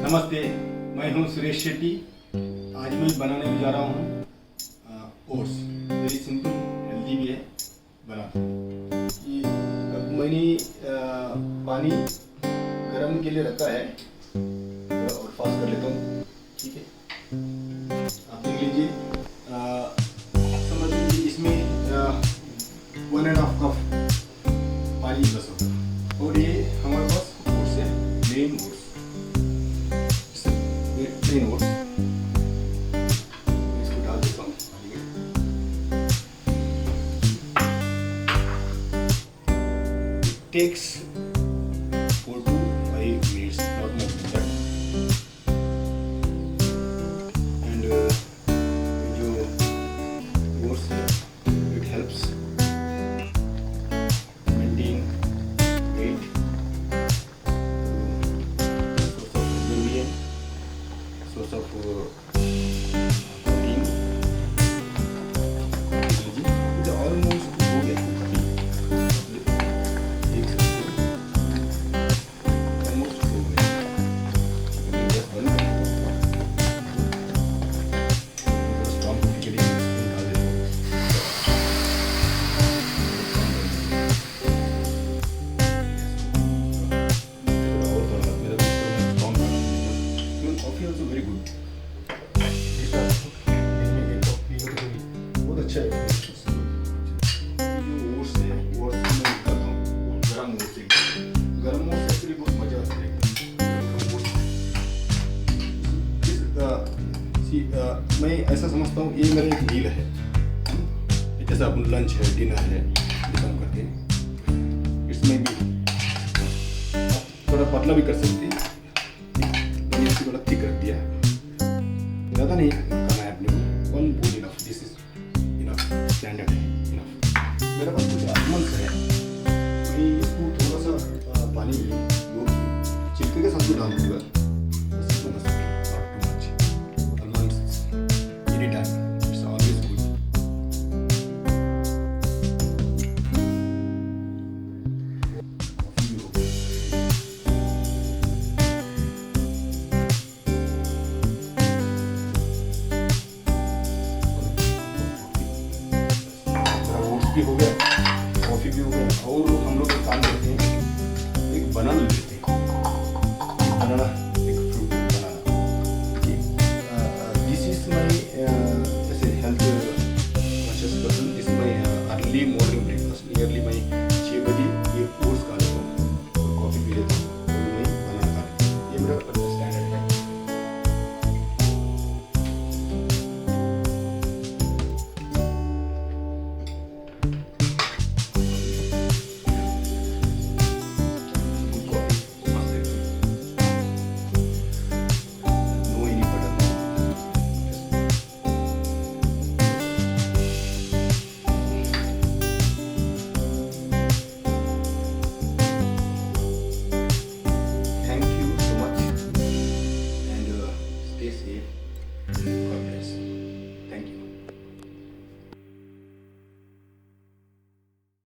नमस्ते, मैं हूं सुरेश शेट्टी। आज मैं बनाने जा रहा हूं ओट्स। वेरी सिंपल, हेल्दी भी है। बनाता हूं। ये अब मैंने पानी गरम के लिए रखा है, थोड़ा और फास्ट कर लेता हूं। ठीक है, आप देख लीजिए। समझ लीजिए इसमें 1.5 कप पानी बस होगा। और ये हमारे पास ओट्स है, प्लेन ओट्स। प्लेन ओट्स इसको डाल देता हूँ पानी में। It takes 4 to 5 minutes, not more than that. And जो oats है, it helps maintain weight, source of nutrient, source of protein. ये almost हो गया अभी। देख सकते हो, almost हो गया। गैस बंद कर स्ट्रॉन्ग कॉफी के लिए डाल देता हूँ। और थोड़ा मेरा strong coffee also very good. बहुत अच्छा है। जो ओट्स है, ओट्स में निकालता हूँ गरम ओट्स से। गरम ओट्स एक्चुअली बहुत मजा आता है। मैं ऐसा समझता हूँ ये मेरा एक मील है। जैसे अपन लंच है, डिनर है, डिसाइड करते हैं। इसमें भी थोड़ा पतला भी कर सकते हैं। मैंने इसको थोड़ा थिक रख दिया, ज़्यादा नहीं करना है अपने को। 1 बोल enough, this is enough, standard है, इनफ। मेरे पास कुछ आलमंड्स है, मैं इसको थोड़ा सा पानी में वो छिलके के साथ भी डाल दूँगा। बस थोड़ा सा, not too much. Almonds any time, it's always good. Coffee भी हो गई। ओट्स भी हो गया, कॉफ़ी भी हो गया। और हम लोग एक काम करते हैं, एक बनाना